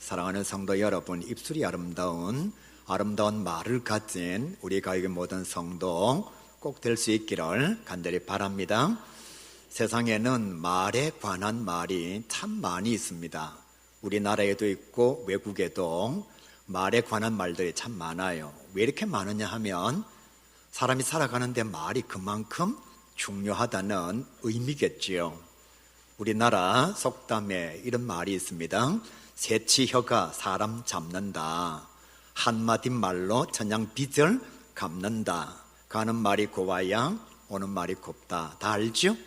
사랑하는 성도 여러분, 입술이 아름다운 말을 가진 우리 가족의 모든 성도 꼭 될 수 있기를 간절히 바랍니다. 세상에는 말에 관한 말이 참 많이 있습니다. 우리나라에도 있고 외국에도 말에 관한 말들이 참 많아요. 왜 이렇게 많으냐 하면 사람이 살아가는데 말이 그만큼 중요하다는 의미겠지요. 우리나라 속담에 이런 말이 있습니다. 새치혀가 사람 잡는다. 한마디 말로 천냥 빚을 갚는다. 가는 말이 고와야 오는 말이 곱다. 다 알죠?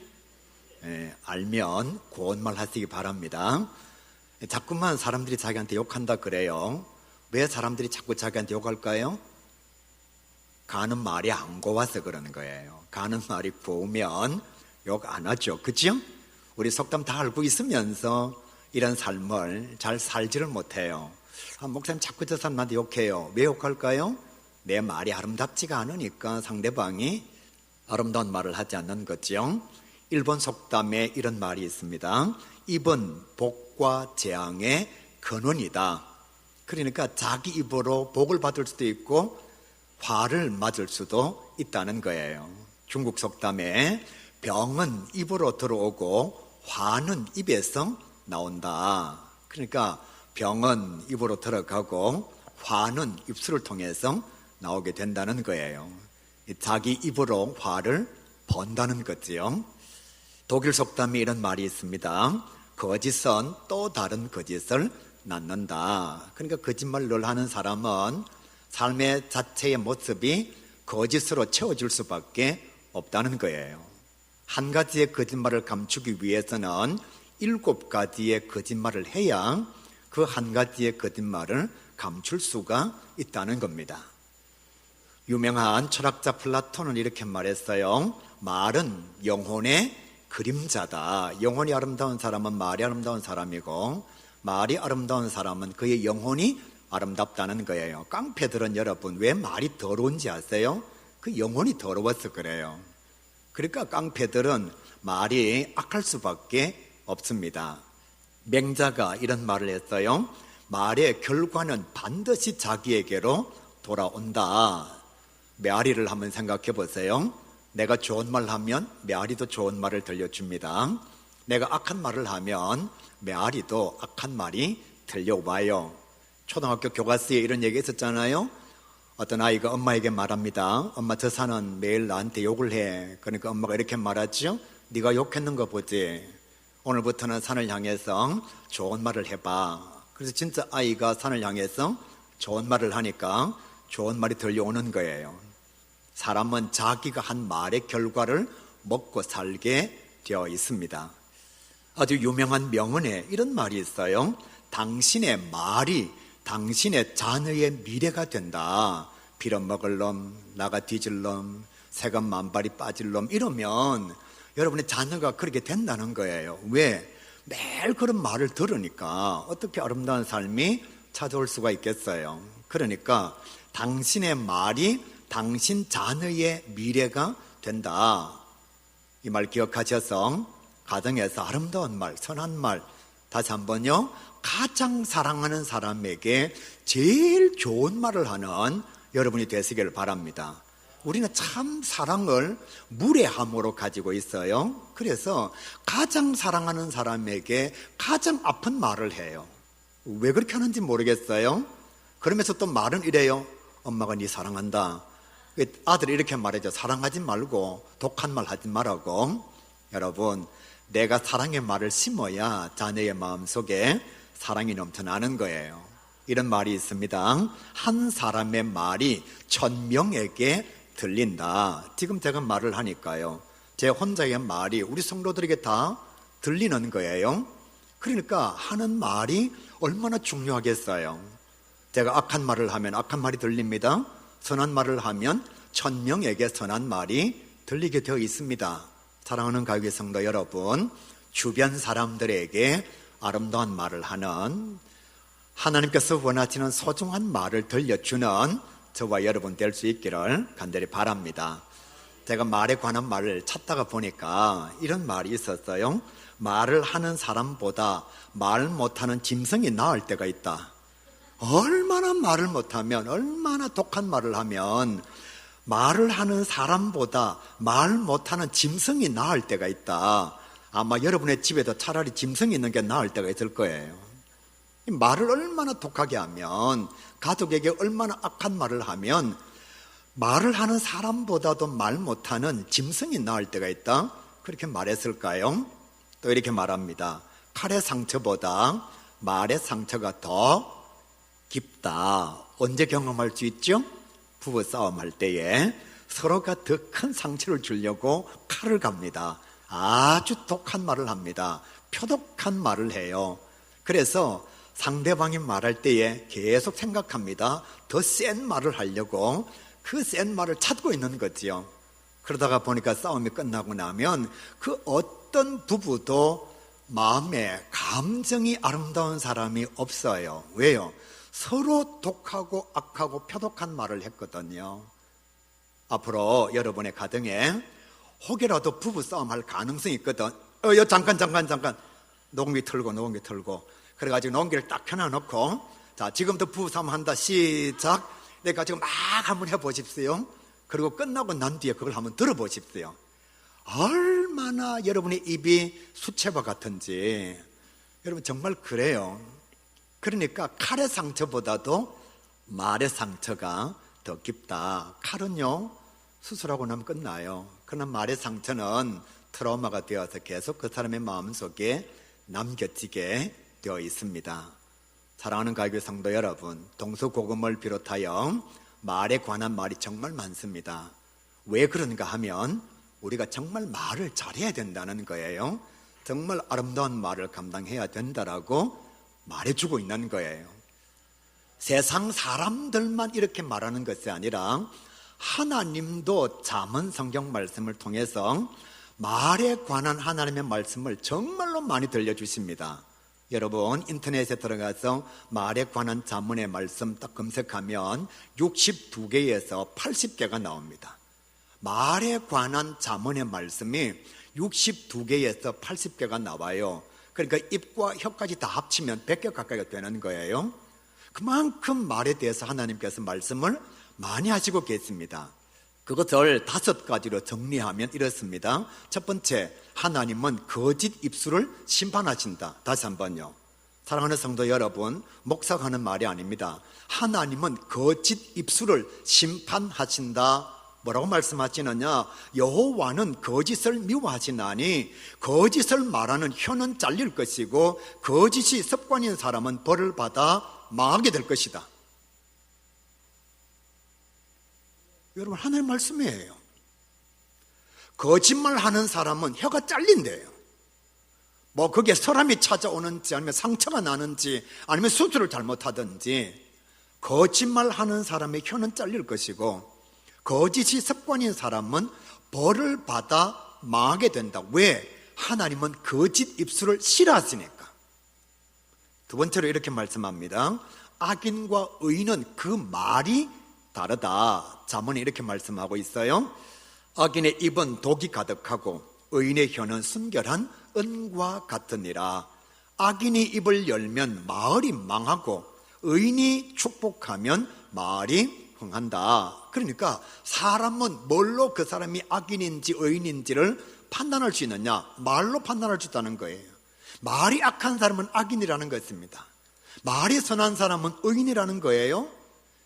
알면 고운 말 하시기 바랍니다. 자꾸만 사람들이 자기한테 욕한다 그래요. 왜 사람들이 자꾸 자기한테 욕할까요? 가는 말이 안 고와서 그러는 거예요. 가는 말이 고우면 욕 안 하죠. 그죠? 우리 속담 다 알고 있으면서 이런 삶을 잘 살지를 못해요. 목사님 자꾸 저 사람한테 욕해요. 왜 욕할까요? 내 말이 아름답지가 않으니까 상대방이 아름다운 말을 하지 않는 거죠. 일본 속담에 이런 말이 있습니다. 입은 복과 재앙의 근원이다. 그러니까 자기 입으로 복을 받을 수도 있고 화를 맞을 수도 있다는 거예요. 중국 속담에 병은 입으로 들어오고 화는 입에서 나온다. 그러니까 병은 입으로 들어가고 화는 입술을 통해서 나오게 된다는 거예요. 자기 입으로 화를 번다는 거지요. 독일 속담에 이런 말이 있습니다. 거짓은 또 다른 거짓을 낳는다. 그러니까 거짓말을 늘 하는 사람은 삶의 자체의 모습이 거짓으로 채워질 수밖에 없다는 거예요. 한 가지의 거짓말을 감추기 위해서는 7가지의 거짓말을 해야 그 한 가지의 거짓말을 감출 수가 있다는 겁니다. 유명한 철학자 플라톤은 이렇게 말했어요. 말은 영혼의 그림자다. 영혼이 아름다운 사람은 말이 아름다운 사람이고 말이 아름다운 사람은 그의 영혼이 아름답다는 거예요. 깡패들은 여러분 왜 말이 더러운지 아세요? 그 영혼이 더러워서 그래요. 그러니까 깡패들은 말이 악할 수밖에 없습니다. 맹자가 이런 말을 했어요. 말의 결과는 반드시 자기에게로 돌아온다. 메아리를 한번 생각해 보세요. 내가 좋은 말을 하면 메아리도 좋은 말을 들려줍니다. 내가 악한 말을 하면 메아리도 악한 말이 들려와요. 초등학교 교과서에 이런 얘기 있었잖아요. 어떤 아이가 엄마에게 말합니다. 엄마 저 사는 매일 나한테 욕을 해. 그러니까 엄마가 이렇게 말하죠. 네가 욕했는 거 보지. 오늘부터는 산을 향해서 좋은 말을 해봐. 그래서 진짜 아이가 산을 향해서 좋은 말을 하니까 좋은 말이 들려오는 거예요. 사람은 자기가 한 말의 결과를 먹고 살게 되어 있습니다. 아주 유명한 명언에 이런 말이 있어요. 당신의 말이 당신의 자녀의 미래가 된다. 빌어먹을 놈, 나가 뒤질 놈, 새가 만발이 빠질 놈 이러면 여러분의 자녀가 그렇게 된다는 거예요. 왜? 매일 그런 말을 들으니까 어떻게 아름다운 삶이 찾아올 수가 있겠어요. 그러니까 당신의 말이 당신 자녀의 미래가 된다. 이 말 기억하셔서 가정에서 아름다운 말, 선한 말 다시 한번요. 가장 사랑하는 사람에게 제일 좋은 말을 하는 여러분이 되시길 바랍니다. 우리는 참 사랑을 무례함으로 가지고 있어요. 그래서 가장 사랑하는 사람에게 가장 아픈 말을 해요. 왜 그렇게 하는지 모르겠어요. 그러면서 또 말은 이래요. 엄마가 네 사랑한다. 아들이 이렇게 말해줘. 사랑하지 말고 독한 말 하지 말라고. 여러분, 내가 사랑의 말을 심어야 자녀의 마음속에 사랑이 넘쳐나는 거예요. 이런 말이 있습니다. 한 사람의 말이 1000명에게 들린다. 지금 제가 말을 하니까요. 제 혼자의 말이 우리 성도들에게 다 들리는 거예요. 그러니까 하는 말이 얼마나 중요하겠어요. 제가 악한 말을 하면 악한 말이 들립니다. 선한 말을 하면 1000명에게 선한 말이 들리게 되어 있습니다. 사랑하는 가족의 성도 여러분, 주변 사람들에게 아름다운 말을 하는 하나님께서 원하시는 소중한 말을 들려주는 저와 여러분 될 수 있기를 간절히 바랍니다. 제가 말에 관한 말을 찾다가 보니까 이런 말이 있었어요. 말을 하는 사람보다 말 못하는 짐승이 나을 때가 있다. 얼마나 말을 못하면, 얼마나 독한 말을 하면 말을 하는 사람보다 말 못하는 짐승이 나을 때가 있다. 아마 여러분의 집에도 차라리 짐승이 있는 게 나을 때가 있을 거예요. 말을 얼마나 독하게 하면, 가족에게 얼마나 악한 말을 하면 말을 하는 사람보다도 말 못하는 짐승이 나을 때가 있다. 그렇게 말했을까요? 또 이렇게 말합니다. 칼의 상처보다 말의 상처가 더 깊다. 언제 경험할 수 있죠? 부부싸움 할 때에 서로가 더 큰 상처를 주려고 칼을 갑니다. 아주 독한 말을 합니다. 표독한 말을 해요. 그래서 상대방이 말할 때에 계속 생각합니다. 더 센 말을 하려고 그 센 말을 찾고 있는 거지요. 그러다가 보니까 싸움이 끝나고 나면 그 어떤 부부도 마음에 감정이 아름다운 사람이 없어요. 왜요? 서로 독하고 악하고 표독한 말을 했거든요. 앞으로 여러분의 가정에 혹여라도 부부싸움 할 가능성이 있거든. 잠깐 녹음기 틀고 그래가지고 녹음기를 딱 켜놔놓고, 자, 지금부터 부부싸움 한다, 시작. 내가 지금 막 한번 해보십시오. 그리고 끝나고 난 뒤에 그걸 한번 들어보십시오. 얼마나 여러분의 입이 수채화 같은지. 여러분 정말 그래요. 그러니까 칼의 상처보다도 말의 상처가 더 깊다. 칼은요, 수술하고 나면 끝나요. 그러나 말의 상처는 트라우마가 되어서 계속 그 사람의 마음속에 남겨지게 되어 있습니다. 사랑하는 가교회 성도 여러분, 동서고금을 비롯하여 말에 관한 말이 정말 많습니다. 왜 그런가 하면 우리가 정말 말을 잘해야 된다는 거예요. 정말 아름다운 말을 감당해야 된다라고 말해주고 있는 거예요. 세상 사람들만 이렇게 말하는 것이 아니라 하나님도 잠언 성경 말씀을 통해서 말에 관한 하나님의 말씀을 정말로 많이 들려주십니다. 여러분 인터넷에 들어가서 말에 관한 잠언의 말씀 딱 검색하면 62개에서 80개가 나옵니다. 말에 관한 잠언의 말씀이 62개에서 80개가 나와요. 그러니까 입과 혀까지 다 합치면 100개 가까이가 되는 거예요. 그만큼 말에 대해서 하나님께서 말씀을 많이 하시고 계십니다. 그것을 5가지로 정리하면 이렇습니다. 첫 번째, 하나님은 거짓 입술을 심판하신다. 다시 한번요. 사랑하는 성도 여러분, 목사가 하는 말이 아닙니다. 하나님은 거짓 입술을 심판하신다. 뭐라고 말씀하시느냐? 여호와는 거짓을 미워하시나니 거짓을 말하는 혀는 잘릴 것이고 거짓이 습관인 사람은 벌을 받아 망하게 될 것이다. 여러분, 하나님의 말씀이에요. 거짓말하는 사람은 혀가 잘린대요. 뭐 그게 사람이 찾아오는지 아니면 상처가 나는지 아니면 수술을 잘못하든지 거짓말하는 사람의 혀는 잘릴 것이고 거짓이 습관인 사람은 벌을 받아 망하게 된다. 왜? 하나님은 거짓 입술을 싫어하시니까. 두 번째로 이렇게 말씀합니다. 악인과 의인은 그 말이 다르다. 잠언이 이렇게 말씀하고 있어요. 악인의 입은 독이 가득하고 의인의 혀는 순결한 은과 같으니라. 악인이 입을 열면 마을이 망하고 의인이 축복하면 마을이 흥한다. 그러니까 사람은 뭘로 그 사람이 악인인지 의인인지를 판단할 수 있느냐? 말로 판단할 수 있다는 거예요. 말이 악한 사람은 악인이라는 것입니다. 말이 선한 사람은 의인이라는 거예요.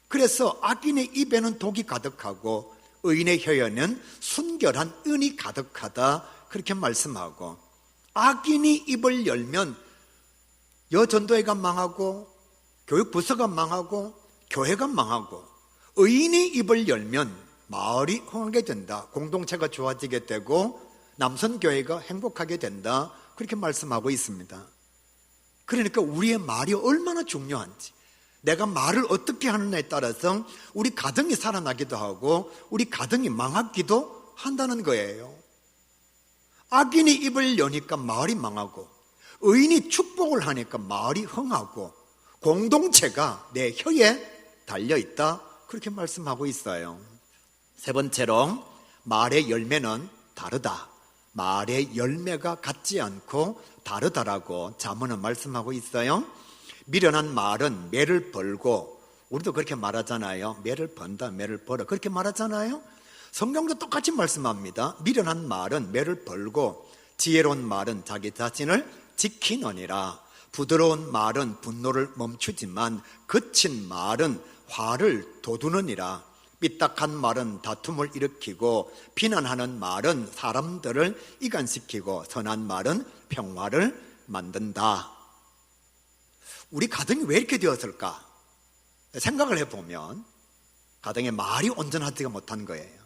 그래서 악인의 입에는 독이 가득하고 의인의 혀에는 순결한 은이 가득하다. 그렇게 말씀하고, 악인이 입을 열면 여전도회가 망하고 교육부서가 망하고 교회가 망하고, 의인이 입을 열면 마을이 흥하게 된다. 공동체가 좋아지게 되고 남선교회가 행복하게 된다. 그렇게 말씀하고 있습니다. 그러니까 우리의 말이 얼마나 중요한지, 내가 말을 어떻게 하느냐에 따라서 우리 가정이 살아나기도 하고 우리 가정이 망하기도 한다는 거예요. 악인이 입을 여니까 마을이 망하고 의인이 축복을 하니까 마을이 흥하고 공동체가 내 혀에 달려있다. 그렇게 말씀하고 있어요. 세 번째로, 말의 열매는 다르다. 말의 열매가 같지 않고 다르다라고 잠언은 말씀하고 있어요. 미련한 말은 매를 벌고, 우리도 그렇게 말하잖아요. 매를 번다, 매를 벌어, 그렇게 말하잖아요. 성경도 똑같이 말씀합니다. 미련한 말은 매를 벌고 지혜로운 말은 자기 자신을 지키느니라. 부드러운 말은 분노를 멈추지만 거친 말은 화를 돋우느니라. 삐딱한 말은 다툼을 일으키고 비난하는 말은 사람들을 이간시키고 선한 말은 평화를 만든다. 우리 가정이 왜 이렇게 되었을까? 생각을 해보면 가정에 말이 온전하지가 못한 거예요.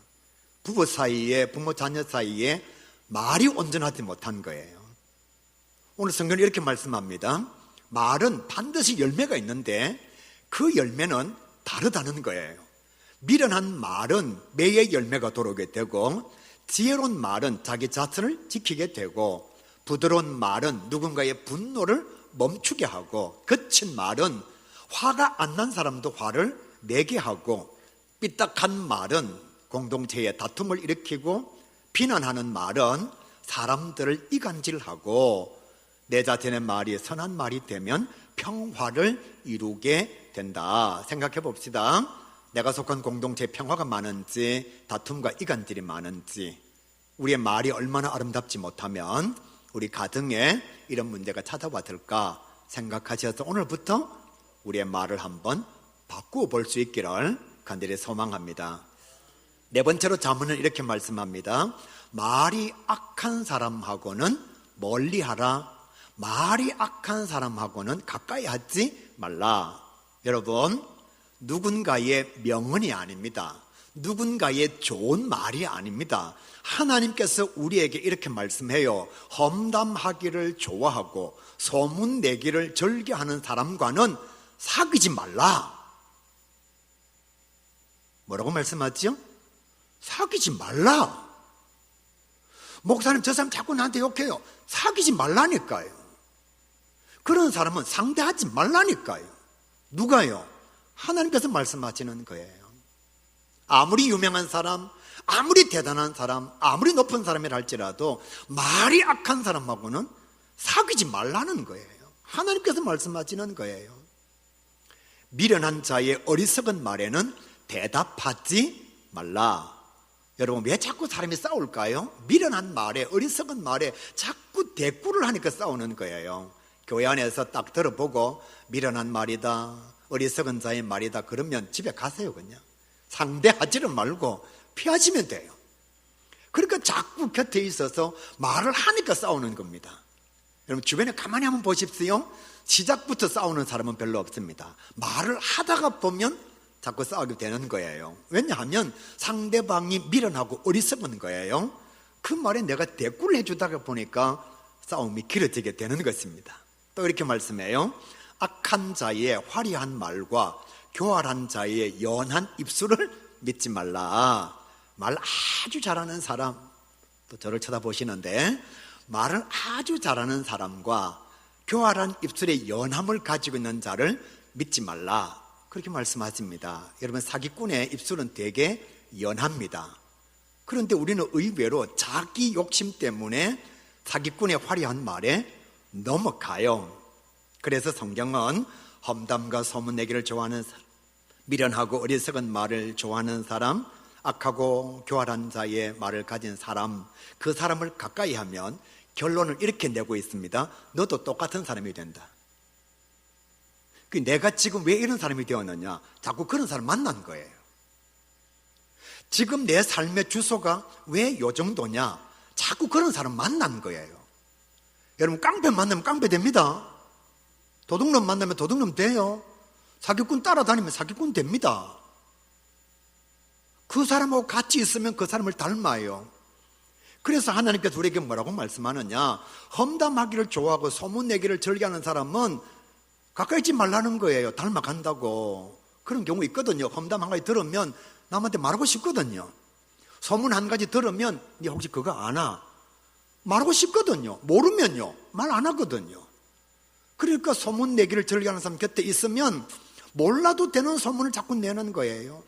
부부 사이에, 부모 자녀 사이에 말이 온전하지 못한 거예요. 오늘 성경은 이렇게 말씀합니다. 말은 반드시 열매가 있는데 그 열매는 다르다는 거예요. 미련한 말은 매의 열매가 돌아오게 되고, 지혜로운 말은 자기 자신을 지키게 되고, 부드러운 말은 누군가의 분노를 멈추게 하고, 거친 말은 화가 안 난 사람도 화를 내게 하고, 삐딱한 말은 공동체에 다툼을 일으키고, 비난하는 말은 사람들을 이간질하고, 내 자신의 말이 선한 말이 되면 평화를 이루게 된다. 생각해 봅시다. 내가 속한 공동체에 평화가 많은지 다툼과 이간질이 많은지, 우리의 말이 얼마나 아름답지 못하면 우리 가정에 이런 문제가 찾아왔을까 생각하셔서 오늘부터 우리의 말을 한번 바꾸어 볼 수 있기를 간절히 소망합니다. 네 번째로 잠언은 이렇게 말씀합니다. 말이 악한 사람하고는 멀리하라. 말이 악한 사람하고는 가까이 하지 말라. 여러분, 누군가의 명언이 아닙니다. 누군가의 좋은 말이 아닙니다. 하나님께서 우리에게 이렇게 말씀해요. 험담하기를 좋아하고 소문 내기를 즐겨하는 사람과는 사귀지 말라. 뭐라고 말씀하죠? 사귀지 말라. 목사님, 저 사람 자꾸 나한테 욕해요. 사귀지 말라니까요. 그런 사람은 상대하지 말라니까요. 누가요? 하나님께서 말씀하시는 거예요. 아무리 유명한 사람, 아무리 대단한 사람, 아무리 높은 사람이라 할지라도 말이 악한 사람하고는 사귀지 말라는 거예요. 하나님께서 말씀하시는 거예요. 미련한 자의 어리석은 말에는 대답하지 말라. 여러분, 왜 자꾸 사람이 싸울까요? 미련한 말에, 어리석은 말에 자꾸 대꾸를 하니까 싸우는 거예요. 교회 안에서 딱 들어보고 미련한 말이다, 어리석은 자의 말이다 그러면 집에 가세요. 그냥 상대하지를 말고 피하시면 돼요. 그러니까 자꾸 곁에 있어서 말을 하니까 싸우는 겁니다. 여러분, 주변에 가만히 한번 보십시오. 시작부터 싸우는 사람은 별로 없습니다. 말을 하다가 보면 자꾸 싸우게 되는 거예요. 왜냐하면 상대방이 미련하고 어리석은 거예요. 그 말에 내가 대꾸를 해주다가 보니까 싸움이 길어지게 되는 것입니다. 또 이렇게 말씀해요. 악한 자의 화려한 말과 교활한 자의 연한 입술을 믿지 말라. 말 아주 잘하는 사람, 또 저를 쳐다보시는데, 말을 아주 잘하는 사람과 교활한 입술의 연함을 가지고 있는 자를 믿지 말라. 그렇게 말씀하십니다. 여러분, 사기꾼의 입술은 되게 연합니다. 그런데 우리는 의외로 자기 욕심 때문에 사기꾼의 화려한 말에 넘어가요. 그래서 성경은 험담과 소문내기를 좋아하는 사람, 미련하고 어리석은 말을 좋아하는 사람, 악하고 교활한 자의 말을 가진 사람, 그 사람을 가까이 하면 결론을 이렇게 내고 있습니다. 너도 똑같은 사람이 된다. 내가 지금 왜 이런 사람이 되었느냐? 자꾸 그런 사람 만난 거예요. 지금 내 삶의 주소가 왜 요 정도냐? 자꾸 그런 사람 만난 거예요. 여러분, 깡패 만나면 깡패 됩니다. 도둑놈 만나면 도둑놈 돼요. 사기꾼 따라다니면 사기꾼 됩니다. 그 사람하고 같이 있으면 그 사람을 닮아요. 그래서 하나님께서 우리에게 뭐라고 말씀하느냐? 험담하기를 좋아하고 소문내기를 즐겨하는 사람은 가까이 있지 말라는 거예요. 닮아간다고. 그런 경우 있거든요. 험담 한 가지 들으면 남한테 말하고 싶거든요. 소문 한 가지 들으면 니 혹시 그거 아나? 말하고 싶거든요. 모르면요, 말 안 하거든요. 그러니까 소문 내기를 즐겨하는 사람 곁에 있으면 몰라도 되는 소문을 자꾸 내는 거예요.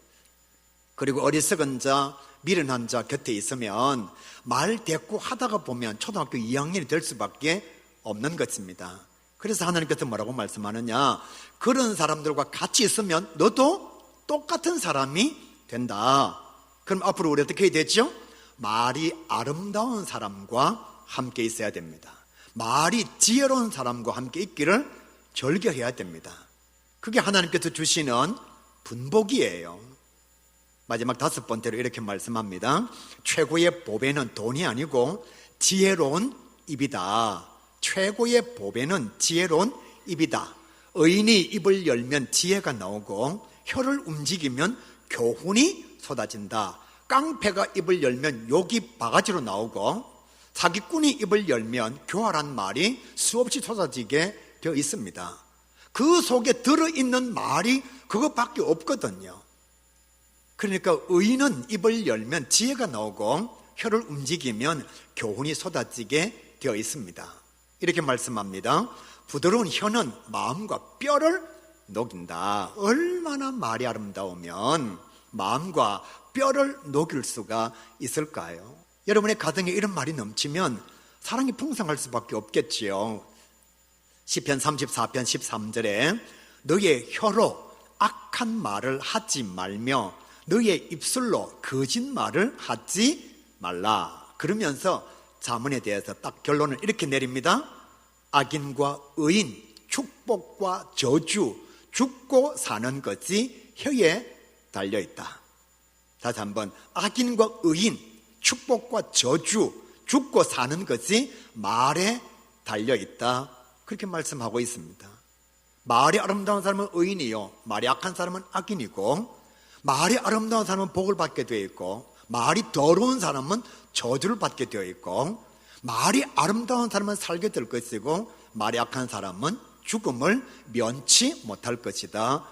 그리고 어리석은 자, 미련한 자 곁에 있으면 말 대꾸 하다가 보면 초등학교 2학년이 될 수밖에 없는 것입니다. 그래서 하나님께서 뭐라고 말씀하느냐, 그런 사람들과 같이 있으면 너도 똑같은 사람이 된다. 그럼 앞으로 우리 어떻게 해야 되죠? 말이 아름다운 사람과 함께 있어야 됩니다. 말이 지혜로운 사람과 함께 있기를 즐겨해야 됩니다. 그게 하나님께서 주시는 분복이에요. 마지막 5번째로 이렇게 말씀합니다. 최고의 보배는 돈이 아니고 지혜로운 입이다. 최고의 보배는 지혜로운 입이다. 의인이 입을 열면 지혜가 나오고 혀를 움직이면 교훈이 쏟아진다. 깡패가 입을 열면 욕이 바가지로 나오고 사기꾼이 입을 열면 교활한 말이 수없이 쏟아지게 되어 있습니다. 그 속에 들어있는 말이 그것밖에 없거든요. 그러니까 의인은 입을 열면 지혜가 나오고 혀를 움직이면 교훈이 쏟아지게 되어 있습니다. 이렇게 말씀합니다. 부드러운 혀는 마음과 뼈를 녹인다. 얼마나 말이 아름다우면 마음과 뼈를 녹일 수가 있을까요? 여러분의 가정에 이런 말이 넘치면 사랑이 풍성할 수밖에 없겠지요. 시편 34편 13절에 너의 혀로 악한 말을 하지 말며 너의 입술로 거짓말을 하지 말라. 그러면서 잠언에 대해서 딱 결론을 이렇게 내립니다. 악인과 의인, 축복과 저주, 죽고 사는 것이 혀에 달려있다. 다시 한번, 악인과 의인, 축복과 저주, 죽고 사는 것이 말에 달려있다. 그렇게 말씀하고 있습니다. 말이 아름다운 사람은 의인이요, 말이 악한 사람은 악인이고, 말이 아름다운 사람은 복을 받게 되어 있고, 말이 더러운 사람은 저주를 받게 되어 있고, 말이 아름다운 사람은 살게 될 것이고, 말이 악한 사람은 죽음을 면치 못할 것이다.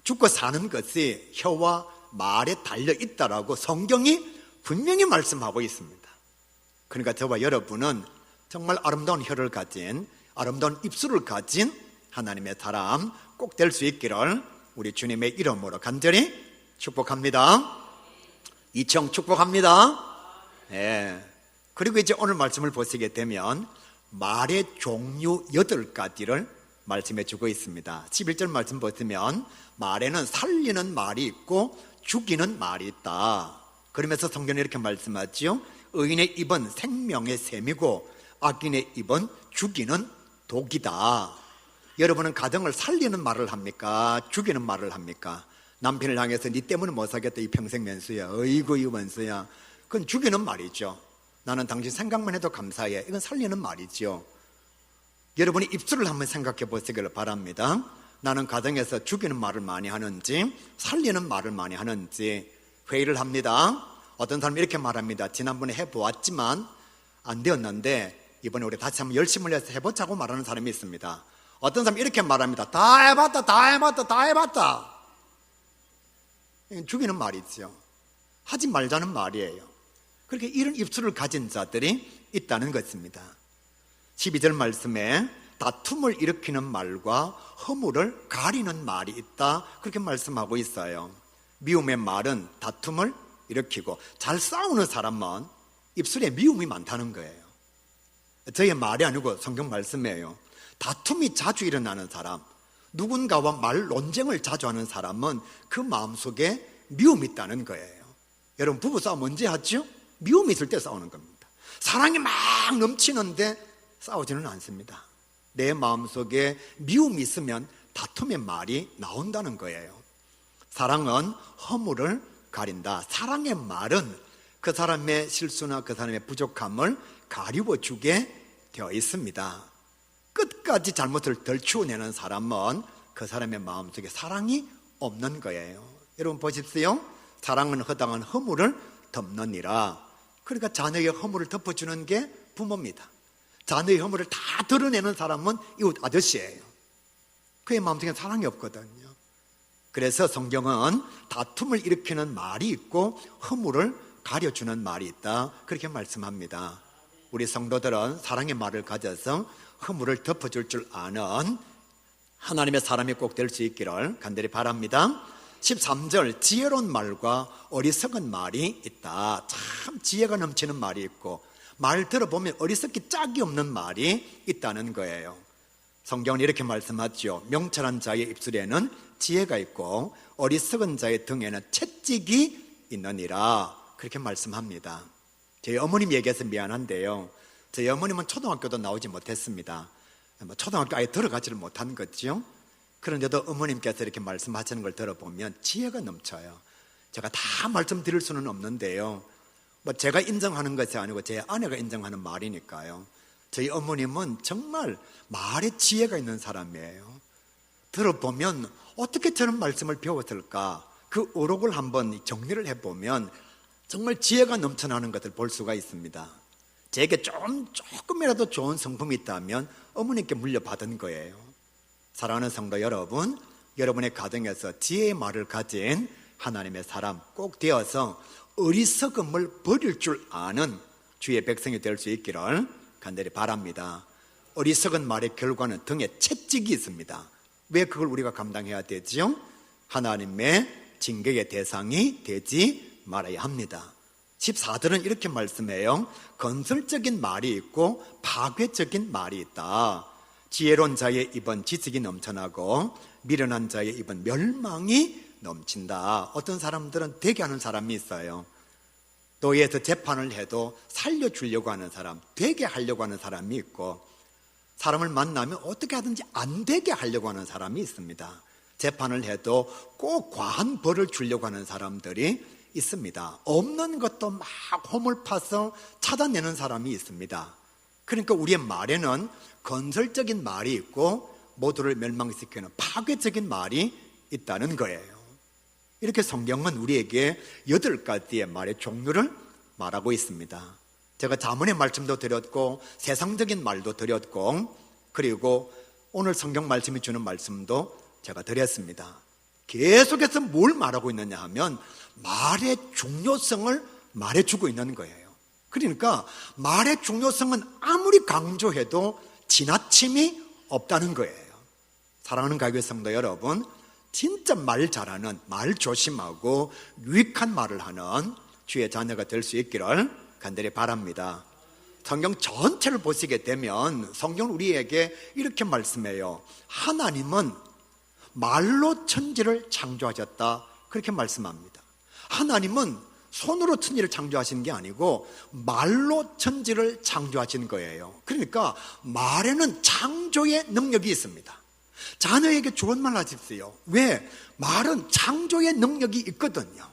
죽고 사는 것이 혀와 말에 달려있다라고 성경이 분명히 말씀하고 있습니다. 그러니까 저와 여러분은 정말 아름다운 혀를 가진, 아름다운 입술을 가진 하나님의 사람 꼭 될 수 있기를 우리 주님의 이름으로 간절히 축복합니다. 이청 축복합니다. 예. 그리고 이제 오늘 말씀을 보시게 되면 말의 종류 8가지를 말씀해 주고 있습니다. 11절 말씀 보시면 말에는 살리는 말이 있고 죽이는 말이 있다. 그러면서 성경은 이렇게 말씀하죠. 의인의 입은 생명의 샘이고 악인의 입은 죽이는 독이다. 여러분은 가정을 살리는 말을 합니까? 죽이는 말을 합니까? 남편을 향해서 네 때문에 못 살겠다 이 평생 면수야, 어이구 이 원수야, 그건 죽이는 말이죠. 나는 당신 생각만 해도 감사해, 이건 살리는 말이죠. 여러분이 입술을 한번 생각해 보시기를 바랍니다. 나는 가정에서 죽이는 말을 많이 하는지 살리는 말을 많이 하는지 회의를 합니다. 어떤 사람이 이렇게 말합니다. 지난번에 해보았지만 안 되었는데 이번에 우리 다시 한번 열심을 해서 해보자고 말하는 사람이 있습니다. 어떤 사람이 이렇게 말합니다. 다 해봤다, 다 해봤다, 다 해봤다. 죽이는 말이죠. 하지 말자는 말이에요. 그렇게 이런 입술을 가진 자들이 있다는 것입니다. 12절 말씀에 다툼을 일으키는 말과 허물을 가리는 말이 있다, 그렇게 말씀하고 있어요. 미움의 말은 다툼을 일으키고, 잘 싸우는 사람은 입술에 미움이 많다는 거예요. 저의 말이 아니고 성경 말씀이에요. 다툼이 자주 일어나는 사람, 누군가와 말 논쟁을 자주 하는 사람은 그 마음속에 미움이 있다는 거예요. 여러분, 부부싸움 언제 하죠? 미움이 있을 때 싸우는 겁니다. 사랑이 막 넘치는데 싸우지는 않습니다. 내 마음속에 미움이 있으면 다툼의 말이 나온다는 거예요. 사랑은 허물을 가린다. 사랑의 말은 그 사람의 실수나 그 사람의 부족함을 가리워주게 되어 있습니다. 끝까지 잘못을 덜치워내는 사람은 그 사람의 마음속에 사랑이 없는 거예요. 여러분 보십시오. 사랑은 허당한 허물을 덮느니라. 그러니까 자녀의 허물을 덮어주는 게 부모입니다. 자녀의 허물을 다 드러내는 사람은 이웃 아저씨예요. 그의 마음속에 사랑이 없거든요. 그래서 성경은 다툼을 일으키는 말이 있고 허물을 가려주는 말이 있다, 그렇게 말씀합니다. 우리 성도들은 사랑의 말을 가져서 허물을 덮어줄 줄 아는 하나님의 사람이 꼭 될 수 있기를 간절히 바랍니다. 13절 지혜로운 말과 어리석은 말이 있다. 참 지혜가 넘치는 말이 있고 말 들어보면 어리석기 짝이 없는 말이 있다는 거예요. 성경은 이렇게 말씀하죠. 명철한 자의 입술에는 지혜가 있고 어리석은 자의 등에는 채찍이 있느니라. 그렇게 말씀합니다. 저희 어머님 얘기해서 미안한데요, 저희 어머님은 초등학교도 나오지 못했습니다. 초등학교 아예 들어가지를 못한 거죠. 그런데도 어머님께서 이렇게 말씀하시는 걸 들어보면 지혜가 넘쳐요. 제가 다 말씀드릴 수는 없는데요, 제가 인정하는 것이 아니고 제 아내가 인정하는 말이니까요. 저희 어머님은 정말 말에 지혜가 있는 사람이에요. 들어보면 어떻게 저런 말씀을 배웠을까, 그 어록을 한번 정리를 해보면 정말 지혜가 넘쳐나는 것을 볼 수가 있습니다. 제게 조금이라도 좋은 성품이 있다면 어머님께 물려받은 거예요. 사랑하는 성도 여러분, 여러분의 가정에서 지혜의 말을 가진 하나님의 사람 꼭 되어서 어리석음을 버릴 줄 아는 주의 백성이 될 수 있기를 간절히 바랍니다. 어리석은 말의 결과는 등에 채찍이 있습니다. 왜 그걸 우리가 감당해야 되죠? 하나님의 징계의 대상이 되지 말아야 합니다. 14절은 이렇게 말씀해요. 건설적인 말이 있고 파괴적인 말이 있다. 지혜로운 자의 입은 지식이 넘쳐나고 미련한 자의 입은 멸망이 넘친다. 어떤 사람들은 되게 하는 사람이 있어요. 노예에서 재판을 해도 살려주려고 하는 사람, 되게 하려고 하는 사람이 있고, 사람을 만나면 어떻게 하든지 안 되게 하려고 하는 사람이 있습니다. 재판을 해도 꼭 과한 벌을 주려고 하는 사람들이 있습니다. 없는 것도 막 홈을 파서 찾아내는 사람이 있습니다. 그러니까 우리의 말에는 건설적인 말이 있고 모두를 멸망시키는 파괴적인 말이 있다는 거예요. 이렇게 성경은 우리에게 8가지의 말의 종류를 말하고 있습니다. 제가 자문의 말씀도 드렸고 세상적인 말도 드렸고, 그리고 오늘 성경 말씀이 주는 말씀도 제가 드렸습니다. 계속해서 뭘 말하고 있느냐 하면 말의 중요성을 말해주고 있는 거예요. 그러니까 말의 중요성은 아무리 강조해도 지나침이 없다는 거예요. 사랑하는 가교회 성도 여러분, 진짜 말 잘하는, 말 조심하고 유익한 말을 하는 주의 자녀가 될 수 있기를 간절히 바랍니다. 성경 전체를 보시게 되면 성경은 우리에게 이렇게 말씀해요. 하나님은 말로 천지를 창조하셨다, 그렇게 말씀합니다. 하나님은 손으로 천지를 창조하신 게 아니고 말로 천지를 창조하신 거예요. 그러니까 말에는 창조의 능력이 있습니다. 자녀에게 좋은 말 하십시오. 왜? 말은 창조의 능력이 있거든요.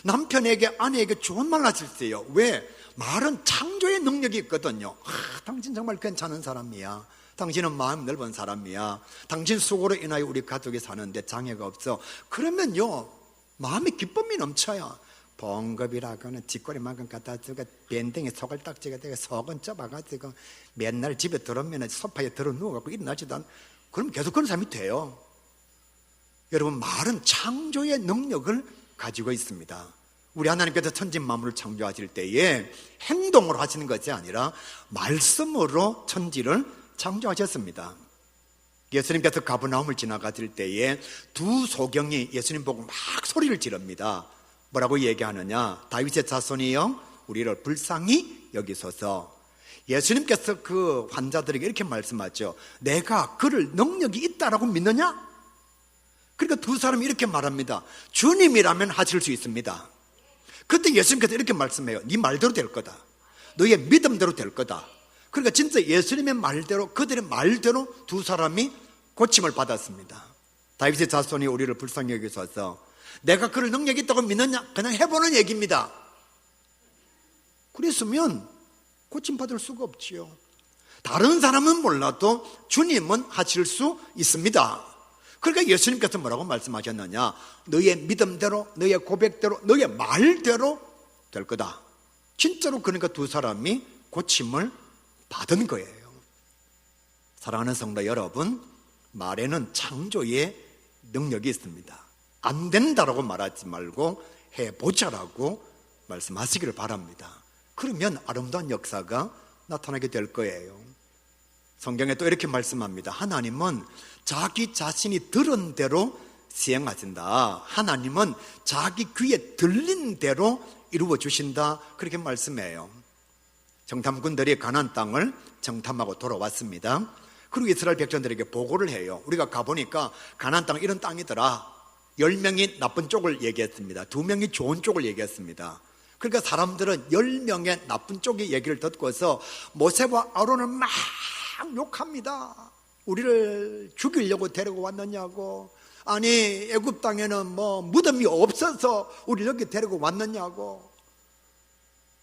남편에게, 아내에게 좋은 말 하십시오. 왜? 말은 창조의 능력이 있거든요. 당신 정말 괜찮은 사람이야. 당신은 마음 넓은 사람이야. 당신 수고로 인하여 우리 가족이 사는데 장애가 없어. 그러면요, 마음에 기쁨이 넘쳐요. 봉급이라고는 뒷골이만큼 갖다 주고 밴댕이 속을 딱 찍어 대고 속은 좁아가지고 맨날 집에 들어오면 소파에 들어 누워갖고 일어나지도 않고, 그럼 계속 그런 사람이 돼요. 여러분, 말은 창조의 능력을 가지고 있습니다. 우리 하나님께서 천지 만물을 창조하실 때에 행동으로 하시는 것이 아니라 말씀으로 천지를 창조하셨습니다. 예수님께서 가버나움을 지나가실 때에 두 소경이 예수님 보고 막 소리를 지릅니다. 뭐라고 얘기하느냐? 다윗의 자손이여 우리를 불쌍히 여기소서. 예수님께서 그 환자들에게 이렇게 말씀하죠. 내가 그를 능력이 있다라고 믿느냐? 그러니까 두 사람이 이렇게 말합니다. 주님이라면 하실 수 있습니다. 그때 예수님께서 이렇게 말씀해요. 네 말대로 될 거다. 너의 믿음대로 될 거다. 그러니까 진짜 예수님의 말대로, 그들의 말대로 두 사람이 고침을 받았습니다. 다윗의 자손이 우리를 불쌍히 여기소서. 내가 그를 능력이 있다고 믿느냐? 그냥 해보는 얘기입니다. 그랬으면 고침받을 수가 없지요. 다른 사람은 몰라도 주님은 하실 수 있습니다. 그러니까 예수님께서 뭐라고 말씀하셨느냐? 너의 믿음대로, 너의 고백대로, 너의 말대로 될 거다. 진짜로 그러니까 두 사람이 고침을 받은 거예요. 사랑하는 성도 여러분, 말에는 창조의 능력이 있습니다. 안 된다라고 말하지 말고 해보자라고 말씀하시기를 바랍니다. 그러면 아름다운 역사가 나타나게 될 거예요. 성경에 또 이렇게 말씀합니다. 하나님은 자기 자신이 들은 대로 시행하신다. 하나님은 자기 귀에 들린 대로 이루어 주신다. 그렇게 말씀해요. 정탐꾼들이 가나안 땅을 정탐하고 돌아왔습니다. 그리고 이스라엘 백성들에게 보고를 해요. 우리가 가보니까 가나안 땅 이런 땅이더라. 10명이 나쁜 쪽을 얘기했습니다. 2명이 좋은 쪽을 얘기했습니다. 그러니까 사람들은 10명의 나쁜 쪽의 얘기를 듣고서 모세와 아론을 막 욕합니다. 우리를 죽이려고 데리고 왔느냐고, 아니 애굽 땅에는 뭐 무덤이 없어서 우리 여기 데리고 왔느냐고.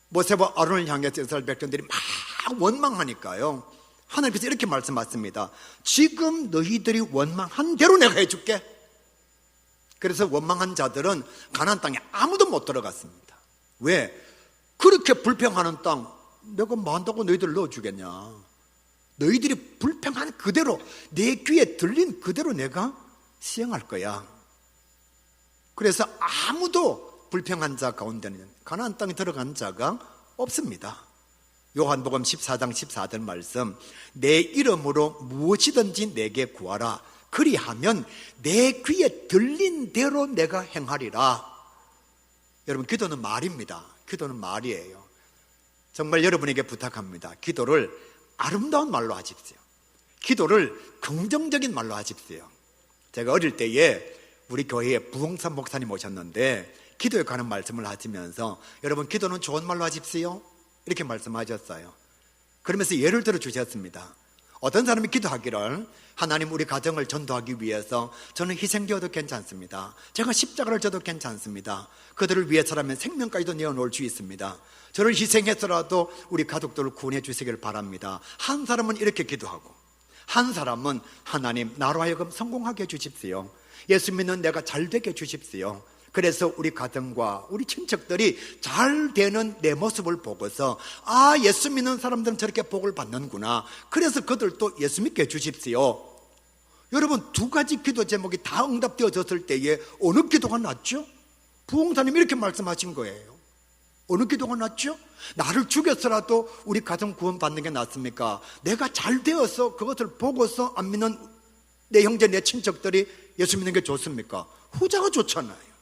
모세와 아론을 향해서 이스라엘 백성들이 막 원망하니까요, 하나님께서 이렇게 말씀하십니다. 지금 너희들이 원망한 대로 내가 해줄게. 그래서 원망한 자들은 가나안 땅에 아무도 못 들어갔습니다. 왜? 그렇게 불평하는 땅 내가 뭐 한다고 너희들 넣어주겠냐. 너희들이 불평한 그대로, 내 귀에 들린 그대로 내가 시행할 거야. 그래서 아무도 불평한 자 가운데는 가나안 땅에 들어간 자가 없습니다. 요한복음 14장 14절 말씀, 내 이름으로 무엇이든지 내게 구하라. 그리하면 내 귀에 들린 대로 내가 행하리라. 여러분, 기도는 말입니다. 기도는 말이에요. 정말 여러분에게 부탁합니다. 기도를 아름다운 말로 하십시오. 기도를 긍정적인 말로 하십시오. 제가 어릴 때에 우리 교회에 부흥산 목사님 오셨는데 기도에 관한 말씀을 하시면서, 여러분 기도는 좋은 말로 하십시오, 이렇게 말씀하셨어요. 그러면서 예를 들어 주셨습니다. 어떤 사람이 기도하기를, 하나님 우리 가정을 전도하기 위해서 저는 희생되어도 괜찮습니다. 제가 십자가를 져도 괜찮습니다. 그들을 위해서라면 생명까지도 내어놓을 수 있습니다. 저를 희생해서라도 우리 가족들을 구원해 주시길 바랍니다. 한 사람은 이렇게 기도하고, 한 사람은 하나님 나로 하여금 성공하게 해주십시오. 예수 믿는 내가 잘 되게 해주십시오. 그래서 우리 가정과 우리 친척들이 잘 되는 내 모습을 보고서, 아, 예수 믿는 사람들은 저렇게 복을 받는구나. 그래서 그들도 예수 믿게 해주십시오. 여러분, 두 가지 기도 제목이 다 응답되어졌을 때에 어느 기도가 낫죠? 부흥사님 이렇게 말씀하신 거예요. 어느 기도가 낫죠? 나를 죽여서라도 우리 가정 구원 받는 게 낫습니까? 내가 잘 되어서 그것을 보고서 안 믿는 내 형제 내 친척들이 예수 믿는 게 좋습니까? 후자가 좋잖아요.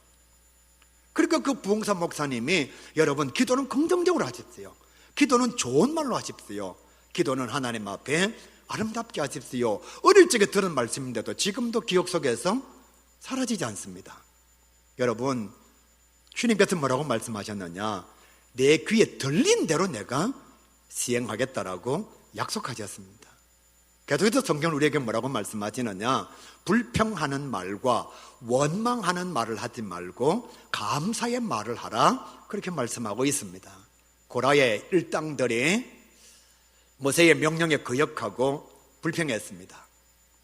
그러니까 그 부흥사 목사님이, 여러분 기도는 긍정적으로 하십시오. 기도는 좋은 말로 하십시오. 기도는 하나님 앞에 아름답게 하십시오. 어릴 적에 들은 말씀인데도 지금도 기억 속에서 사라지지 않습니다. 여러분, 주님께서 뭐라고 말씀하셨느냐? 내 귀에 들린 대로 내가 시행하겠다라고 약속하셨습니다. 계속해서 성경은 우리에게 뭐라고 말씀하시느냐? 불평하는 말과 원망하는 말을 하지 말고 감사의 말을 하라, 그렇게 말씀하고 있습니다. 고라의 일당들이 모세의 명령에 거역하고 불평했습니다.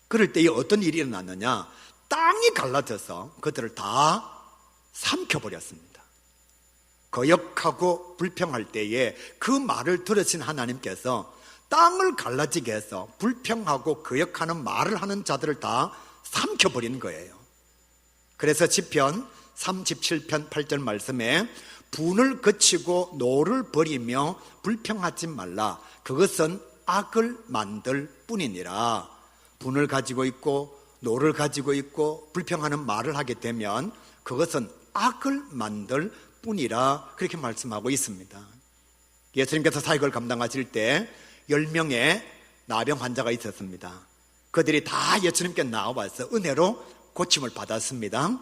그럴 때에 어떤 일이 일어났느냐? 땅이 갈라져서 그들을 다 삼켜버렸습니다. 거역하고 불평할 때에 그 말을 들으신 하나님께서 땅을 갈라지게 해서 불평하고 거역하는 말을 하는 자들을 다 삼켜버린 거예요. 그래서 시편 37편 8절 말씀에, 분을 그치고 노를 버리며 불평하지 말라. 그것은 악을 만들 뿐이니라. 분을 가지고 있고 노를 가지고 있고 불평하는 말을 하게 되면 그것은 악을 만들 뿐이라, 그렇게 말씀하고 있습니다. 예수님께서 사역을 감당하실 때 10명의 나병 환자가 있었습니다. 그들이 다 예수님께 나와서 은혜로 고침을 받았습니다.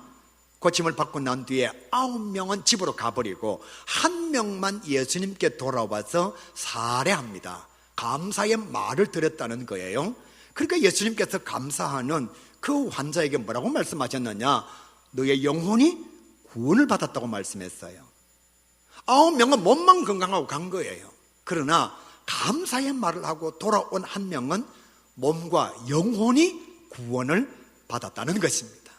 고침을 받고 난 뒤에 9명은 집으로 가버리고 1명만 예수님께 돌아와서 살해합니다. 감사의 말을 드렸다는 거예요. 그러니까 예수님께서 감사하는 그 환자에게 뭐라고 말씀하셨느냐? 너의 영혼이 구원을 받았다고 말씀했어요. 9명은 몸만 건강하고 간 거예요. 그러나 감사의 말을 하고 돌아온 1명은 몸과 영혼이 구원을 받았다는 것입니다.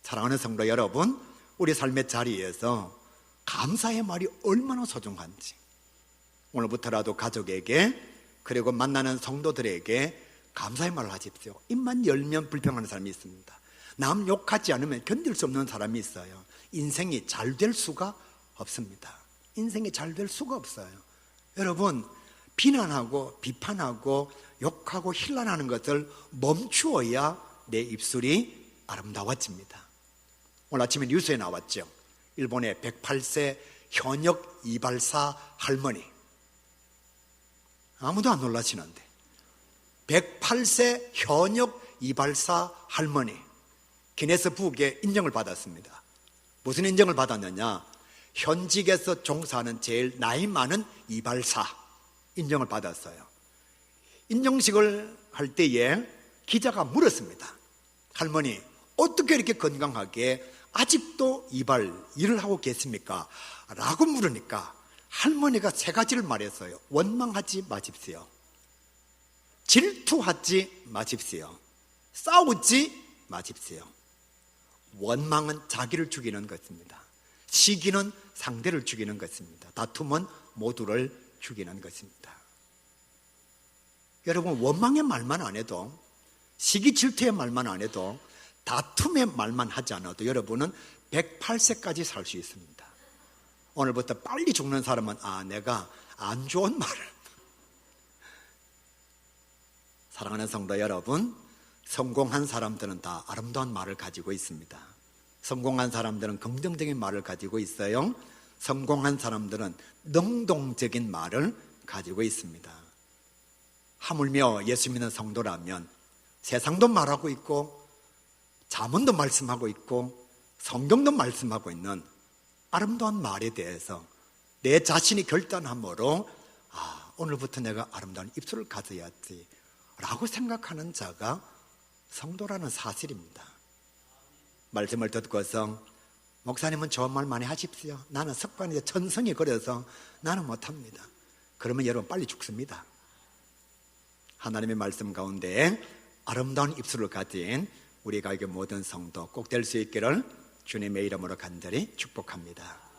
사랑하는 성도 여러분, 우리 삶의 자리에서 감사의 말이 얼마나 소중한지 오늘부터라도 가족에게, 그리고 만나는 성도들에게 감사의 말을 하십시오. 입만 열면 불평하는 사람이 있습니다. 남 욕하지 않으면 견딜 수 없는 사람이 있어요. 인생이 잘 될 수가 없습니다. 인생이 잘 될 수가 없어요. 여러분, 비난하고 비판하고 욕하고 힐난하는 것을 멈추어야 내 입술이 아름다워집니다. 오늘 아침에 뉴스에 나왔죠. 일본의 108세 현역 이발사 할머니. 아무도 안 놀라시는데 108세 현역 이발사 할머니 기네스북에 인정을 받았습니다. 무슨 인정을 받았느냐? 현직에서 종사하는 제일 나이 많은 이발사 인정을 받았어요. 인정식을 할 때에 기자가 물었습니다. 할머니, 어떻게 이렇게 건강하게 아직도 이발 일을 하고 계십니까? 라고 물으니까 할머니가 세 가지를 말했어요. 원망하지 마십시오. 질투하지 마십시오. 싸우지 마십시오. 원망은 자기를 죽이는 것입니다. 시기는 상대를 죽이는 것입니다. 다툼은 모두를 죽이는 것입니다. 여러분, 원망의 말만 안 해도, 시기 질투의 말만 안 해도, 다툼의 말만 하지 않아도 여러분은 108세까지 살 수 있습니다. 오늘부터 빨리 죽는 사람은 내가 안 좋은 말을. 사랑하는 성도 여러분, 성공한 사람들은 다 아름다운 말을 가지고 있습니다. 성공한 사람들은 긍정적인 말을 가지고 있어요. 성공한 사람들은 능동적인 말을 가지고 있습니다. 하물며 예수 믿는 성도라면 세상도 말하고 있고 잠언도 말씀하고 있고 성경도 말씀하고 있는 아름다운 말에 대해서 내 자신이 결단함으로 오늘부터 내가 아름다운 입술을 가져야지 라고 생각하는 자가 성도라는 사실입니다. 말씀을 듣고서 목사님은 좋은 말 많이 하십시오. 나는 습관이 천성이 그래서 나는 못합니다. 그러면 여러분 빨리 죽습니다. 하나님의 말씀 가운데 아름다운 입술을 가진 우리 가족의 모든 성도 꼭 될 수 있기를 주님의 이름으로 간절히 축복합니다.